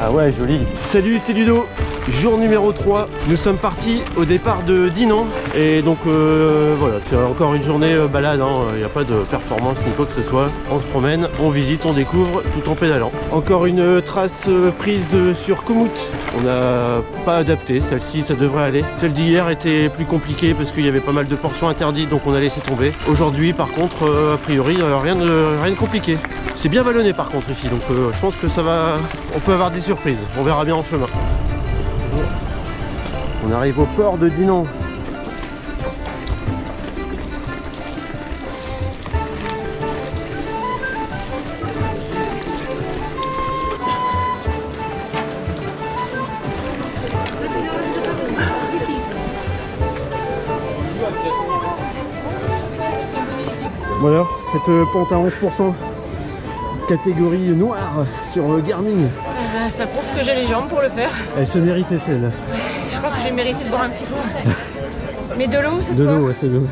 Ah ouais, joli. Salut, c'est Ludo. Jour numéro 3. Nous sommes partis au départ de Dinan. Et donc voilà, c'est encore une journée balade. Il n'y a pas de performance ni quoi que ce soit. On se promène, on visite, on découvre tout en pédalant. Encore une trace prise sur Komout. On n'a pas adapté. Celle-ci, ça devrait aller. Celle d'hier était plus compliquée parce qu'il y avait pas mal de portions interdites. Donc on a laissé tomber. Aujourd'hui, par contre, a priori, rien de compliqué. C'est bien vallonné par contre ici. Donc je pense que ça va... On peut avoir des surprises. On verra bien en chemin. On arrive au port de Dinan. Voilà, cette pente à 11%, catégorie noire sur Garmin. Ça prouve que j'ai les jambes pour le faire. Elle se méritait celle-là. Je crois que j'ai mérité de boire un petit coup. Mais de l'eau cette fois. De l'eau, ouais, c'est de l'eau.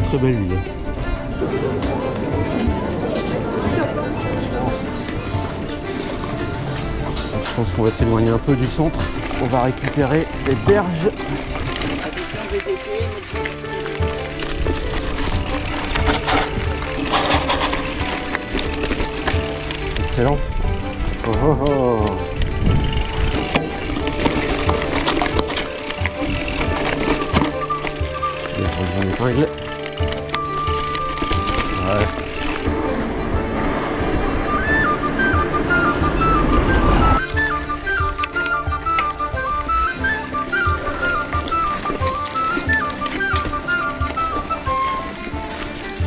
Très belle huile. Je pense qu'on va s'éloigner un peu du centre. On va récupérer les berges. Excellent. Oh oh oh. J'en épingle. Ouais.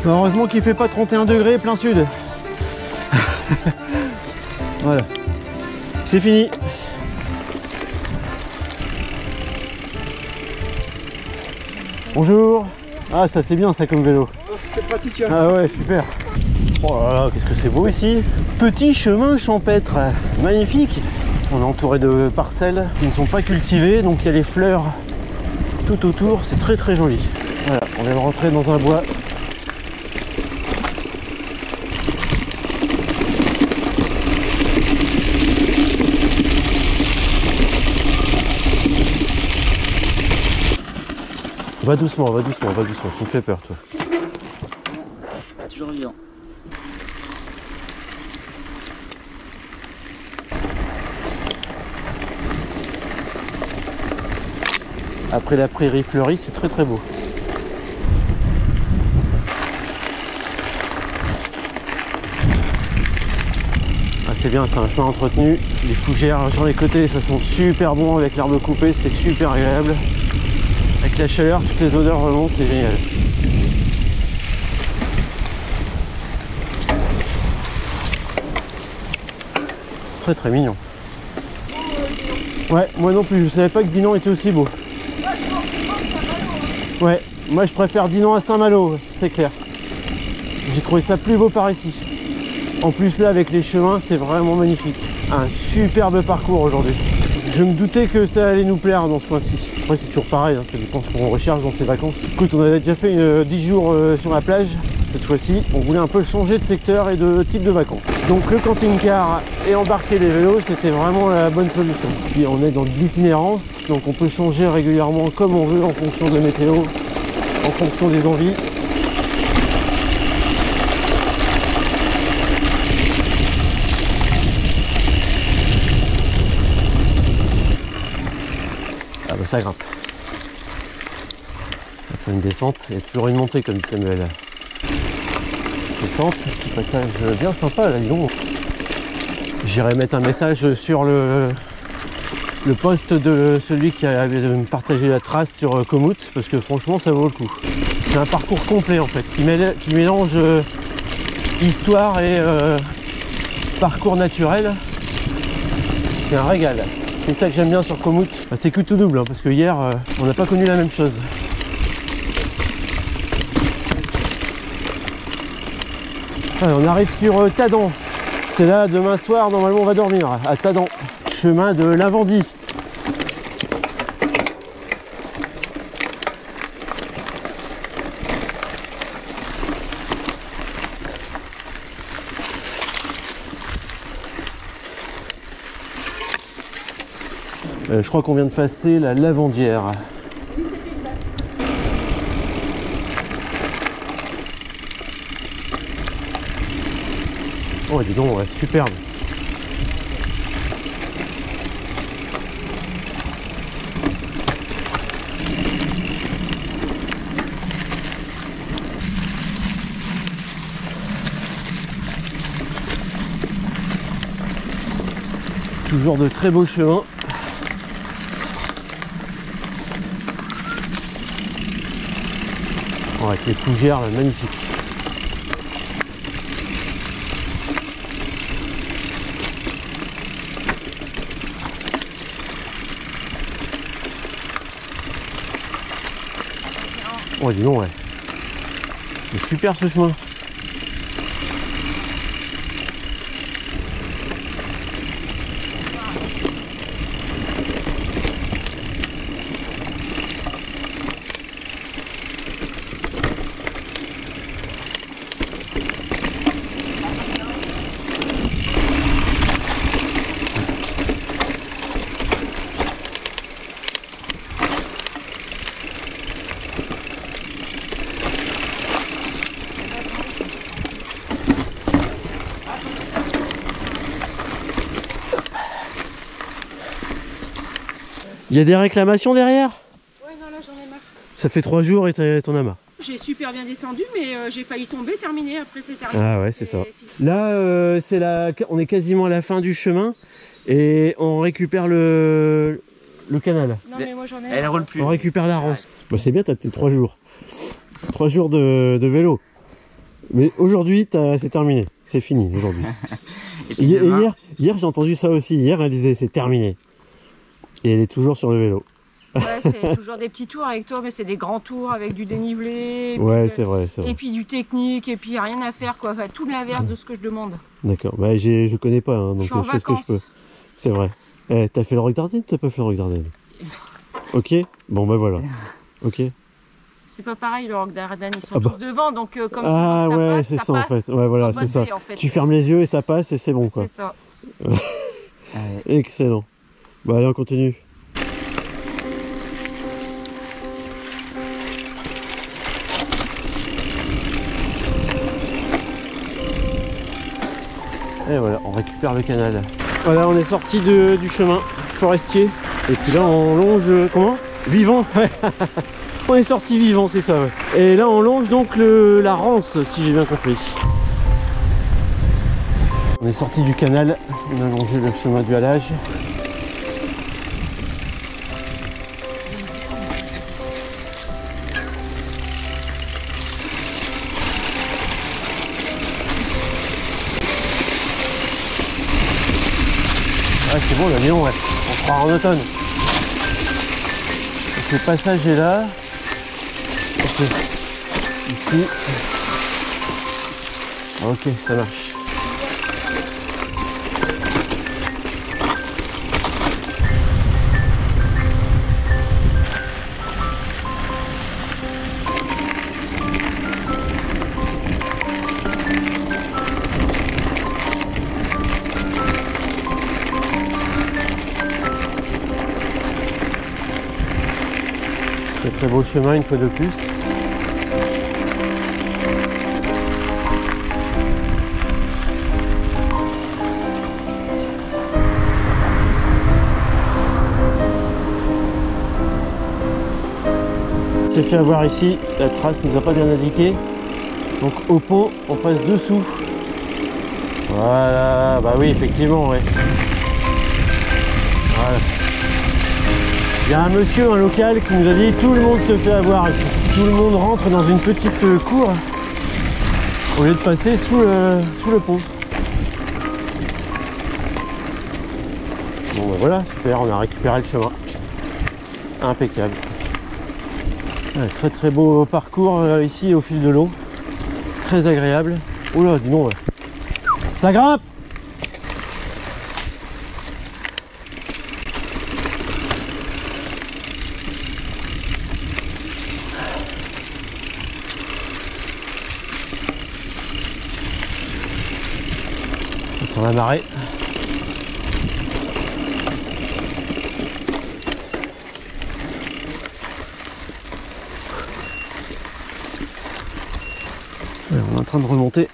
Heureusement qu'il fait pas 31 degrés plein sud. Voilà, c'est fini. Bonjour. Ah, ça c'est bien ça comme vélo. C'est pratique. Ah ouais, super. Oh là là, qu'est-ce que c'est beau ici. Petit chemin champêtre, magnifique. On est entouré de parcelles qui ne sont pas cultivées, donc il y a les fleurs tout autour, c'est très très joli. Voilà, on vient de rentrer dans un bois. Va doucement, va doucement, va doucement, tu me fais peur toi. Toujours vivant. Après la prairie fleurie, c'est très très beau. Ah, c'est bien, c'est un chemin entretenu. Les fougères sur les côtés, ça sent super bon avec l'herbe coupée, c'est super agréable. Avec la chaleur, toutes les odeurs remontent, c'est génial. Très très mignon. Ouais, moi non plus, je savais pas que Dinan était aussi beau. Ouais, moi je préfère Dinan à Saint-Malo, c'est clair. J'ai trouvé ça plus beau par ici. En plus là, avec les chemins, c'est vraiment magnifique. Un superbe parcours aujourd'hui. Je me doutais que ça allait nous plaire dans ce coin-ci. Après c'est toujours pareil, hein, ça dépend ce qu'on recherche dans ses vacances. Écoute, on avait déjà fait 10 jours sur la plage. Cette fois-ci, on voulait un peu changer de secteur et de type de vacances. Donc le camping-car et embarquer les vélos, c'était vraiment la bonne solution. Puis on est dans de l'itinérance, donc on peut changer régulièrement comme on veut en fonction de la météo, en fonction des envies. Ah bah ça grimpe. Après une descente, il y a toujours une montée comme dit Samuel. Descente, petit passage bien sympa là, dis donc. J'irai mettre un message sur le post de celui qui a partagé la trace sur Komout parce que franchement ça vaut le coup. C'est un parcours complet en fait qui mélange histoire et parcours naturel. C'est un régal. C'est ça que j'aime bien sur Komout. Bah, c'est que tout double hein, parce que hier on n'a pas connu la même chose. Allez, on arrive sur Tadan. C'est là demain soir normalement on va dormir à Tadan. Chemin de Lavandie. Je crois qu'on vient de passer la Lavandière. Oh dis donc, ouais, superbe. Toujours de très beaux chemins. Oh, avec les fougères, magnifique. Oh dis donc, ouais. C'est super ce chemin. Il y a des réclamations derrière? Ouais, non, là j'en ai marre. Ça fait 3 jours et t'en as marre. J'ai super bien descendu, mais j'ai failli tomber, terminé, après c'est terminé. Ah ouais, c'est ça. Là, on est quasiment à la fin du chemin et on récupère le canal. Non, mais moi j'en ai Elle marre. roule plus. On récupère la Rance. Bah, c'est bien, t'as tenu 3 jours. 3 jours de vélo. Mais aujourd'hui, c'est terminé. C'est fini aujourd'hui. Et puis demain, Hier j'ai entendu ça aussi. Hier, elle disait c'est terminé. Et elle est toujours sur le vélo. Ouais, c'est toujours des petits tours avec toi, mais c'est des grands tours avec du dénivelé. Et Ouais, puis, c'est vrai, c'est Et vrai. puis du technique, et puis y a rien à faire quoi. Enfin, tout l'inverse de ce que je demande. D'accord. Bah, je connais pas, hein, Je donc suis en je fais ce que je peux. vacances. C'est vrai. Eh, t'as fait le rock garden ou t'as pas fait le rock garden? Ok. Bon, bah voilà. Ok. C'est pas pareil, le rock d'Ardennes, ils sont Ah bah. tous devant, donc comme Ah tu vois que ouais, ça c'est passe, ça en passe, fait. Ouais, voilà, faut c'est ça. bosser, en fait. Tu fermes les yeux et ça passe et c'est bon quoi. C'est ça. Excellent. Bah allez, on continue. Et voilà, on récupère le canal. Voilà, on est sorti du chemin forestier. Et puis là, on longe... Comment? Vivant. Ouais. On est sorti vivant, c'est ça, ouais. Et là, on longe donc la Rance, si j'ai bien compris. On est sorti du canal, on a longé le chemin du halage. Ah, c'est bon, l'avion, ouais. On croit en automne. Donc, le passage est là. Ok. Ici. Ok, ça marche. C'est très beau chemin une fois de plus. On s'est fait avoir ici, la trace nous a pas bien indiqué. Donc au pont, on passe dessous. Voilà, bah oui effectivement, ouais. Voilà. Il y a un monsieur, un local, qui nous a dit tout le monde se fait avoir ici. Tout le monde rentre dans une petite cour au lieu de passer sous le pont. Bon ben voilà, super, on a récupéré le chemin. Impeccable. Ouais, très très beau parcours ici au fil de l'eau. Très agréable. Oula, dis donc, ouais. Ça grimpe! Ça sent la marée. train de remonter.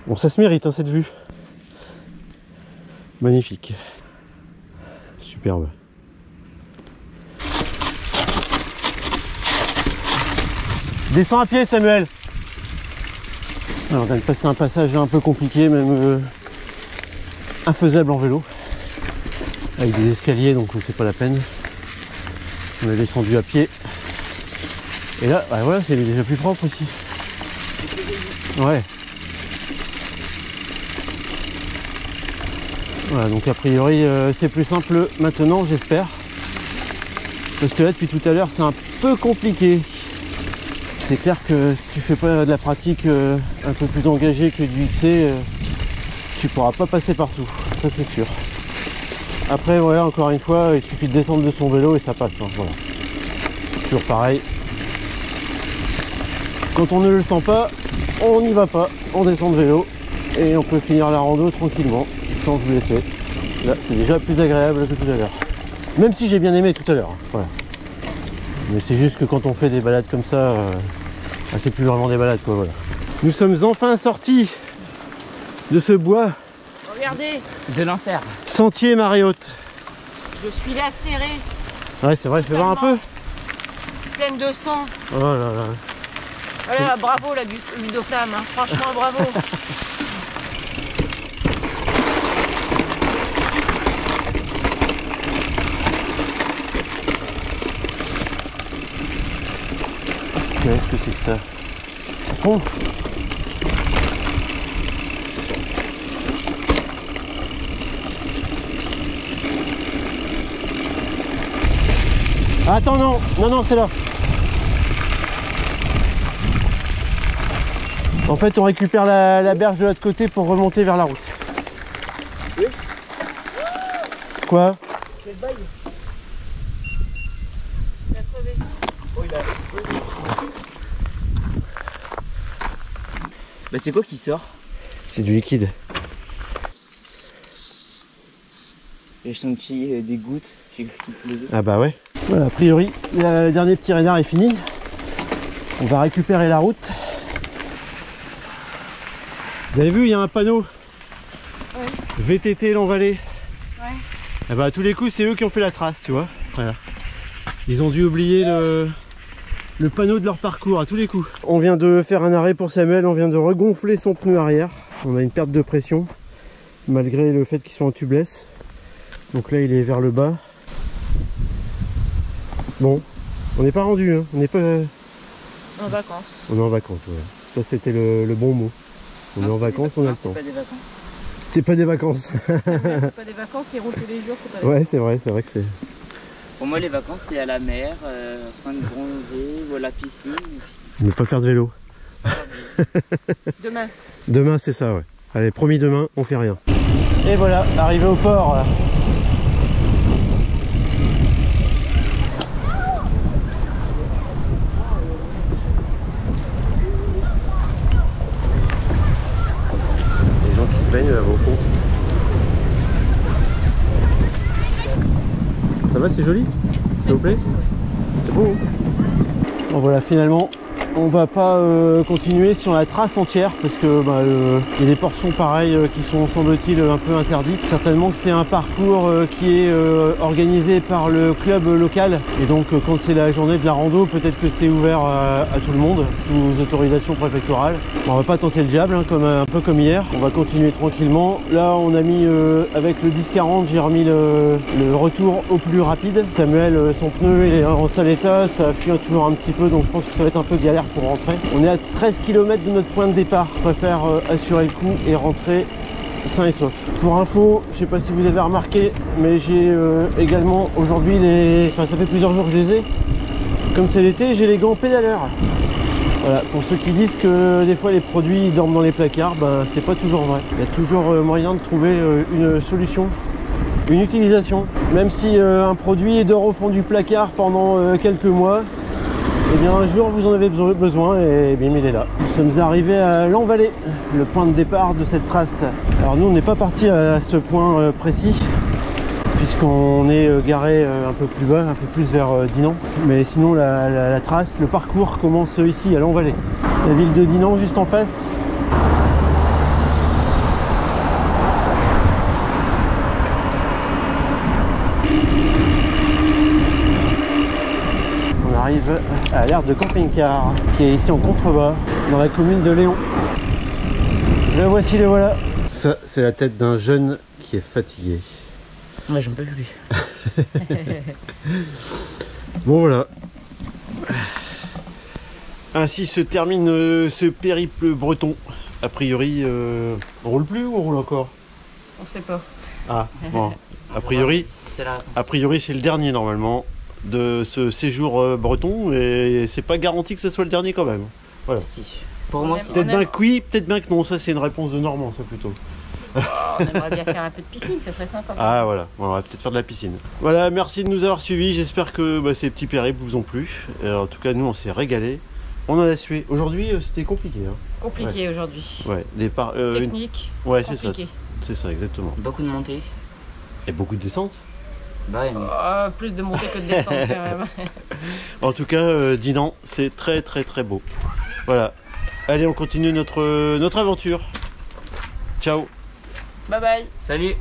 Bon, ça se mérite, hein, cette vue. Magnifique. Superbe. Descends à pied, Samuel. Alors, on vient de passer un passage un peu compliqué, même infaisable en vélo. Avec des escaliers, donc c'est pas la peine. On est descendu à pied. Et là, bah voilà, c'est déjà plus propre ici. Ouais. Voilà, donc a priori c'est plus simple maintenant, j'espère. Parce que là depuis tout à l'heure c'est un peu compliqué. C'est clair que si tu fais pas de la pratique un peu plus engagée que du XC, tu pourras pas passer partout, ça c'est sûr. Après voilà, encore une fois, il suffit de descendre de son vélo et ça passe, hein, voilà. Toujours pareil. Quand on ne le sent pas, on n'y va pas, on descend de vélo et on peut finir la rando tranquillement. Sans se blesser. Là c'est déjà plus agréable que tout à l'heure. Même si j'ai bien aimé tout à l'heure. Voilà. Mais c'est juste que quand on fait des balades comme ça, c'est plus vraiment des balades quoi. Voilà. Nous sommes enfin sortis de ce bois. Regardez, De l'enfer. Sentier marée haute. je suis lacérée, Ouais c'est vrai, fais voir un peu. pleine de sang. Oh là là. Voilà, bravo la Ludoflamme, hein. Franchement bravo. Qu'est-ce que c'est que ça? Bon. Attends, non, non, non, c'est là. En fait, on récupère la berge de l'autre côté pour remonter vers la route. Oui. Quoi? C'est le bail. Il a crevé. Oh, il a explosé. Bah c'est quoi qui sort? C'est du liquide. J'ai senti des gouttes, j'ai cru qu'il pleuvait. Ah bah ouais. Voilà, a priori, le dernier petit raidard est fini. On va récupérer la route. Vous avez vu, il y a un panneau. Ouais. VTT L'Envallée. Ouais. Et bah à tous les coups, c'est eux qui ont fait la trace, tu vois. Voilà. Ils ont dû oublier le panneau de leur parcours à tous les coups. On vient de faire un arrêt pour Samuel, on vient de regonfler son pneu arrière. On a une perte de pression, malgré le fait qu'ils sont en tubeless. Donc là, il est vers le bas. Bon, on n'est pas rendu, hein. On n'est pas... En vacances. On est en vacances, ouais. Ça c'était le bon mot. On est en vacances, on a le temps. C'est pas des vacances. C'est pas des vacances. C'est pas des vacances, ils roulent tous les jours, c'est pas des Ouais, c'est vrai que c'est... Pour moi les vacances c'est à la mer, se prendre une bronzée ou à la piscine. Ne pas faire de vélo. Demain. Demain c'est ça, ouais. Allez, promis, demain, on fait rien. Et voilà, arrivé au port. Les gens qui se baignent là-bas au fond. Ça va, c'est joli? Ça vous plaît? C'est beau, hein? Bon voilà, finalement on va pas continuer sur la trace entière parce que bah, il y a des portions pareilles qui sont semble-t-il un peu interdites. Certainement que c'est un parcours qui est organisé par le club local et donc quand c'est la journée de la rando, peut-être que c'est ouvert à tout le monde sous autorisation préfectorale. Bon, on va pas tenter le diable, hein, un peu comme hier. On va continuer tranquillement. Là on a mis avec le 10-40, j'ai remis le retour au plus rapide. Samuel, son pneu il est en sale état, ça fuit toujours un petit peu, donc je pense que ça va être un peu galère pour rentrer. On est à 13 km de notre point de départ. Je préfère assurer le coup et rentrer sain et sauf. Pour info, je sais pas si vous avez remarqué, mais j'ai également aujourd'hui les... Enfin, ça fait plusieurs jours que je les ai. Comme c'est l'été, j'ai les gants pédaleurs. Voilà, pour ceux qui disent que des fois les produits dorment dans les placards, ben c'est pas toujours vrai. Il y a toujours moyen de trouver une solution, une utilisation. Même si un produit dort au fond du placard pendant quelques mois, et bien un jour vous en avez besoin et bien il est là. Nous sommes arrivés à l'Envallée, le point de départ de cette trace. Alors nous on n'est pas parti à ce point précis, puisqu'on est garé un peu plus bas, un peu plus vers Dinan. Mais sinon la trace, le parcours commence ici à l'Envallée. La ville de Dinan juste en face. On arrive à l'aire de camping-car qui est ici en contrebas dans la commune de Léon. Le voici, le voilà. Ça c'est la tête d'un jeune qui est fatigué. Ouais, j'en peux plus. Bon voilà. Ainsi se termine ce périple breton. A priori, on roule plus ou on roule encore? On sait pas. Ah bon. A priori, c'est le dernier normalement de ce séjour breton et c'est pas garanti que ce soit le dernier quand même. Voilà. Si. Pour moi, si. Peut-être bien que oui, peut-être bien que non. Ça c'est une réponse de Normand, ça plutôt. On aimerait bien faire un peu de piscine, ça serait sympa. Ah voilà, on va peut-être faire de la piscine. Voilà, merci de nous avoir suivis. J'espère que ces petits périples vous ont plu. En tout cas, nous on s'est régalé. On en a sué. Aujourd'hui, c'était compliqué. Hein. Compliqué aujourd'hui. Ouais, Technique. Ouais, c'est ça. Compliqué. C'est ça, exactement. Beaucoup de montées. Et beaucoup de descentes. Bah ouais, mais... Plus de montée que de descente quand même. En tout cas, Dinan, c'est très très très beau. Voilà. Allez, on continue notre aventure. Ciao. Bye bye. Salut.